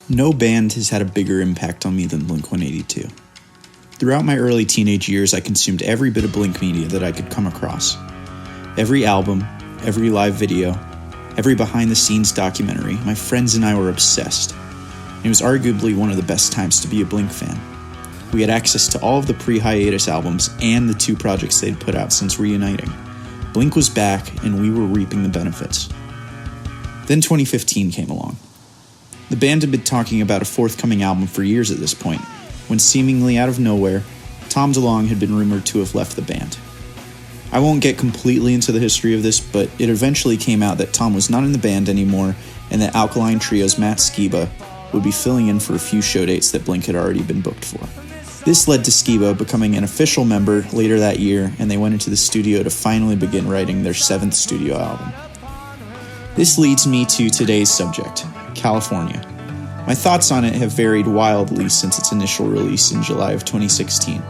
No band has had a bigger impact on me than Blink-182. Throughout my early teenage years, I consumed every bit of Blink media that I could come across. Every album, every live video, every behind-the-scenes documentary, my friends and I were obsessed. It was arguably one of the best times to be a Blink fan. We had access to all of the pre-hiatus albums and the 2 projects they'd put out since reuniting. Blink was back, and we were reaping the benefits. Then 2015 came along. The band had been talking about a forthcoming album for years at this point, when seemingly out of nowhere, Tom DeLonge had been rumored to have left the band. I won't get completely into the history of this, but it eventually came out that Tom was not in the band anymore, and that Alkaline Trio's Matt Skiba would be filling in for a few show dates that Blink had already been booked for. This led to Skiba becoming an official member later that year, and they went into the studio to finally begin writing their 7th studio album. This leads me to today's subject, California. My thoughts on it have varied wildly since its initial release in July of 2016.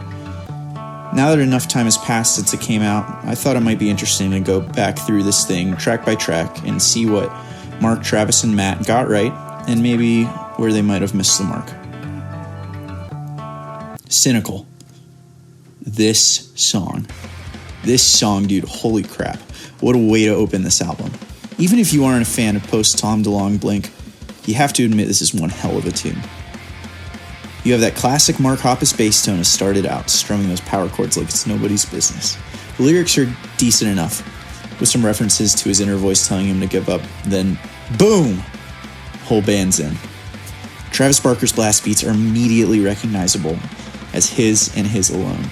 Now that enough time has passed since it came out, I thought it might be interesting to go back through this thing track by track and see what Mark, Travis, and Matt got right, and maybe where they might have missed the mark. Cynical. This song, dude, holy crap. What a way to open this album. Even if you aren't a fan of post-Tom DeLonge Blink, you have to admit this is one hell of a tune. You have that classic Mark Hoppus bass tone as started out, strumming those power chords like it's nobody's business. The lyrics are decent enough, with some references to his inner voice telling him to give up, then boom! Whole band's in. Travis Barker's blast beats are immediately recognizable as his and his alone.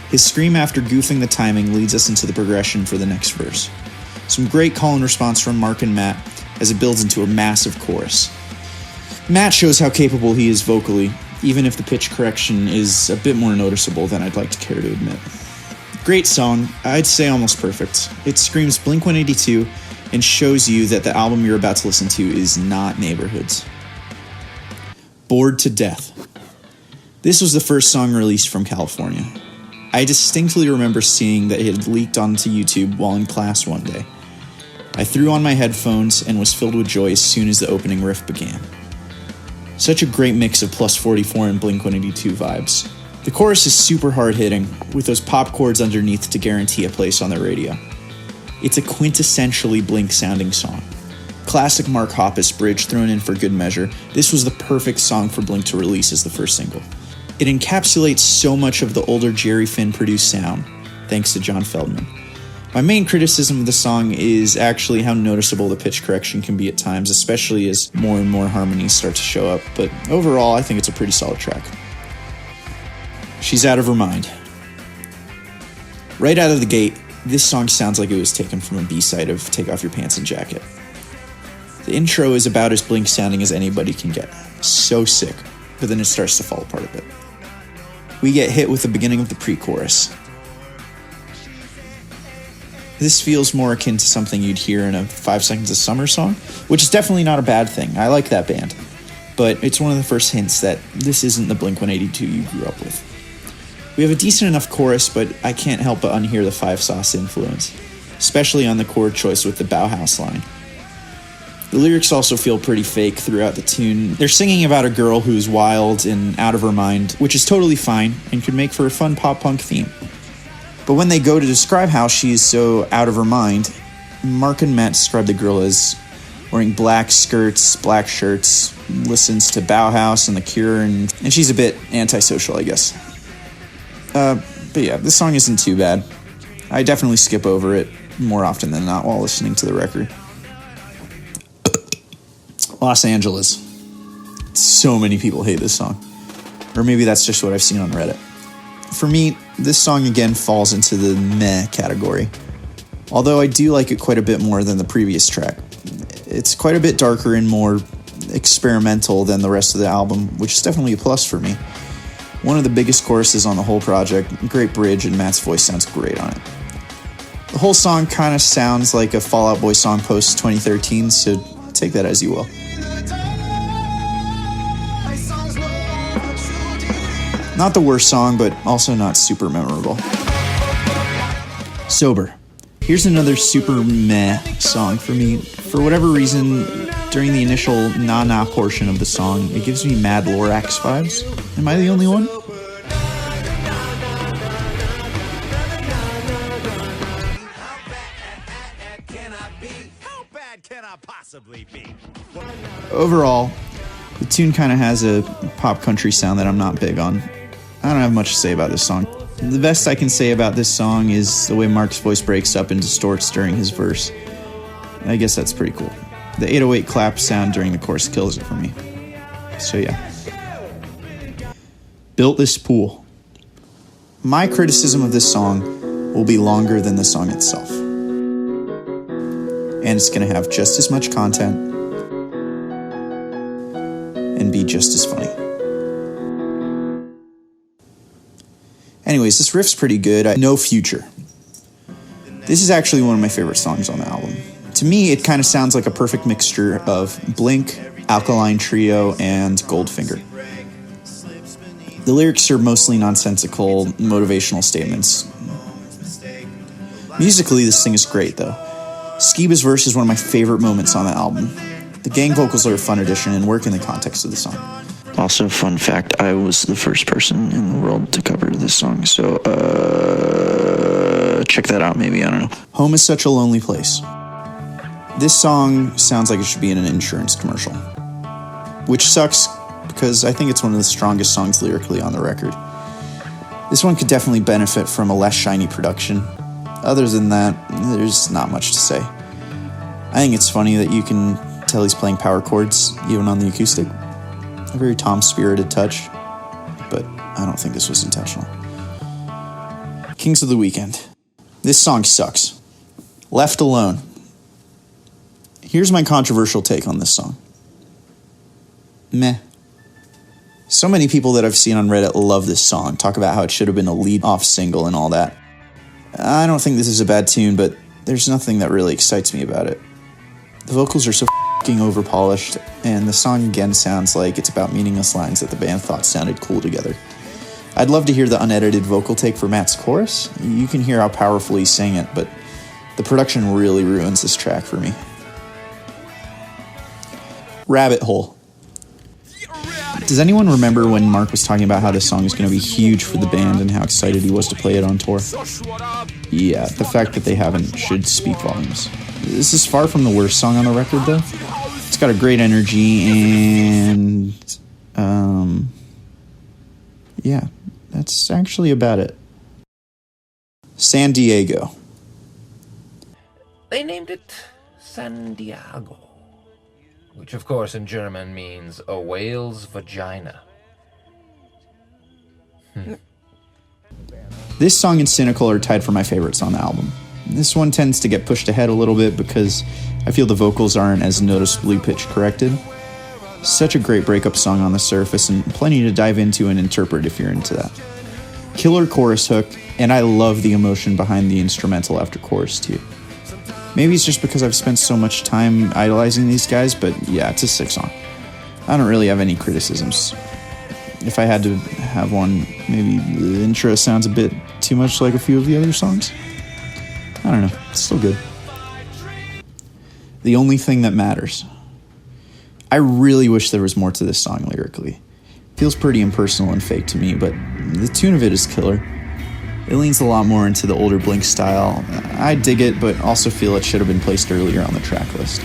His scream after goofing the timing leads us into the progression for the next verse. Some great call and response from Mark and Matt as it builds into a massive chorus. Matt shows how capable he is vocally, even if the pitch correction is a bit more noticeable than I'd like to care to admit. Great song, I'd say almost perfect. It screams Blink-182 and shows you that the album you're about to listen to is not Neighborhoods. Bored to Death. This was the first song released from California. I distinctly remember seeing that it had leaked onto YouTube while in class one day. I threw on my headphones and was filled with joy as soon as the opening riff began. Such a great mix of Plus 44 and Blink-182 vibes. The chorus is super hard-hitting, with those pop chords underneath to guarantee a place on the radio. It's a quintessentially Blink-sounding song. Classic Mark Hoppus bridge thrown in for good measure, this was the perfect song for Blink to release as the first single. It encapsulates so much of the older Jerry Finn-produced sound, thanks to John Feldman. My main criticism of the song is actually how noticeable the pitch correction can be at times, especially as more and more harmonies start to show up, but overall I think it's a pretty solid track. She's Out of Her Mind. Right out of the gate, this song sounds like it was taken from a B-side of Take Off Your Pants and Jacket. The intro is about as Blink sounding as anybody can get. So sick, but then it starts to fall apart a bit. We get hit with the beginning of the pre-chorus. This feels more akin to something you'd hear in a 5 Seconds of Summer song, which is definitely not a bad thing. I like that band. But it's one of the first hints that this isn't the Blink-182 you grew up with. We have a decent enough chorus, but I can't help but unhear the Five Sauce influence, especially on the chord choice with the Bauhaus line. The lyrics also feel pretty fake throughout the tune. They're singing about a girl who's wild and out of her mind, which is totally fine and could make for a fun pop-punk theme. But when they go to describe how she is so out of her mind, Mark and Matt describe the girl as wearing black skirts, black shirts, listens to Bauhaus and The Cure, and she's a bit antisocial, I guess. But yeah, this song isn't too bad. I definitely skip over it more often than not while listening to the record. Los Angeles. So many people hate this song. Or maybe that's just what I've seen on Reddit. For me, this song again falls into the meh category. Although I do like it quite a bit more than the previous track. It's quite a bit darker and more experimental than the rest of the album, which is definitely a plus for me. One of the biggest choruses on the whole project, great bridge, and Matt's voice sounds great on it. The whole song kind of sounds like a Fall Out Boy song post 2013, so take that as you will. Not the worst song, but also not super memorable. Sober. Here's another super meh song for me. For whatever reason, during the initial na-na portion of the song, it gives me mad Lorax vibes. Am I the only one? Overall, the tune kind of has a pop country sound that I'm not big on. I don't have much to say about this song. The best I can say about this song is the way Mark's voice breaks up and distorts during his verse. I guess that's pretty cool. The 808 clap sound during the chorus kills it for me. So yeah. Built this pool. My criticism of this song will be longer than the song itself. And it's going to have just as much content and be just as funny. Anyways, this riff's pretty good. No Future. This is actually one of my favorite songs on the album. To me, it kind of sounds like a perfect mixture of Blink, Alkaline Trio, and Goldfinger. The lyrics are mostly nonsensical, motivational statements. Musically, this thing is great, though. Skiba's verse is one of my favorite moments on the album. The gang vocals are a fun addition and work in the context of the song. Also, fun fact, I was the first person in the world to cover this song, so check that out maybe, I don't know. Home is such a lonely place. This song sounds like it should be in an insurance commercial, which sucks because I think it's one of the strongest songs lyrically on the record. This one could definitely benefit from a less shiny production. Other than that, there's not much to say. I think it's funny that you can tell he's playing power chords even on the acoustic. A very Tom-spirited touch, but I don't think this was intentional. Kings of the Weekend. This song sucks. Left Alone. Here's my controversial take on this song. Meh. So many people that I've seen on Reddit love this song, talk about how it should have been a lead-off single and all that. I don't think this is a bad tune, but there's nothing that really excites me about it. The vocals are so f***ing over-polished, and the song again sounds like it's about meaningless lines that the band thought sounded cool together. I'd love to hear the unedited vocal take for Matt's chorus. You can hear how powerful he sang it, but the production really ruins this track for me. Rabbit Hole. Does anyone remember when Mark was talking about how this song is going to be huge for the band and how excited he was to play it on tour? Yeah, the fact that they haven't should speak volumes. This is far from the worst song on the record, though. It's got a great energy and... yeah, that's actually about it. San Diego. They named it San Diego, which of course in German means a whale's vagina. This song and Cynical are tied for my favorites on the album. This one tends to get pushed ahead a little bit because I feel the vocals aren't as noticeably pitch corrected. Such a great breakup song on the surface and plenty to dive into and interpret if you're into that. Killer chorus hook, and I love the emotion behind the instrumental after chorus too. Maybe it's just because I've spent so much time idolizing these guys, but yeah, it's a sick song. I don't really have any criticisms. If I had to have one, maybe the intro sounds a bit too much like a few of the other songs. I don't know, it's still good. The Only Thing That Matters. I really wish there was more to this song lyrically. Feels pretty impersonal and fake to me, but the tune of it is killer. It leans a lot more into the older Blink style. I dig it, but also feel it should have been placed earlier on the track list.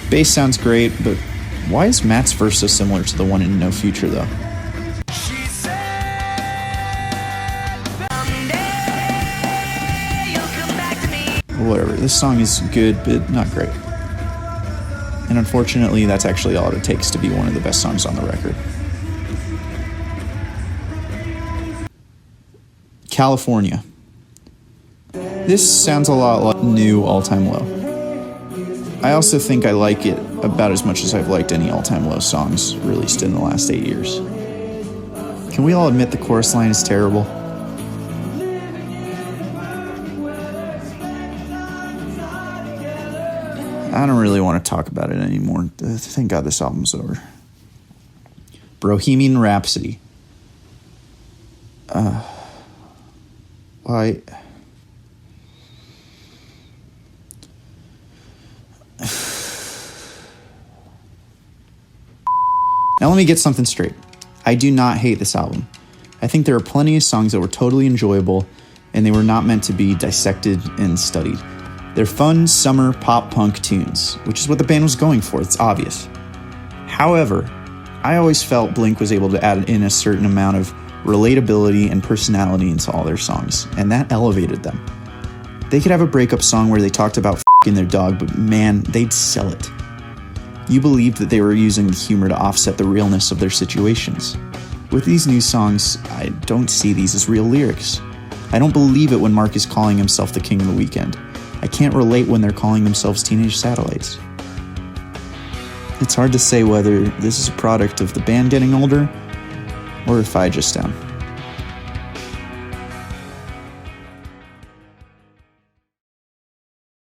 Bass sounds great, but why is Matt's verse so similar to the one in No Future, though? Whatever, this song is good, but not great. And unfortunately, that's actually all it takes to be one of the best songs on the record. California. This sounds a lot like new All Time Low. I also think I like it about as much as I've liked any All Time Low songs released in the last 8 years. Can we all admit the chorus line is terrible? I don't really want to talk about it anymore. Thank God this album's over. Bohemian Rhapsody. Why? Now let me get something straight. I do not hate this album. I think there are plenty of songs that were totally enjoyable, and they were not meant to be dissected and studied. They're fun, summer, pop-punk tunes, which is what the band was going for, it's obvious. However, I always felt Blink was able to add in a certain amount of relatability and personality into all their songs, and that elevated them. They could have a breakup song where they talked about f***ing their dog, but man, they'd sell it. You believed that they were using the humor to offset the realness of their situations. With these new songs, I don't see these as real lyrics. I don't believe it when Mark is calling himself the King of the Weekend. I can't relate when they're calling themselves Teenage Satellites. It's hard to say whether this is a product of the band getting older, or if I just am.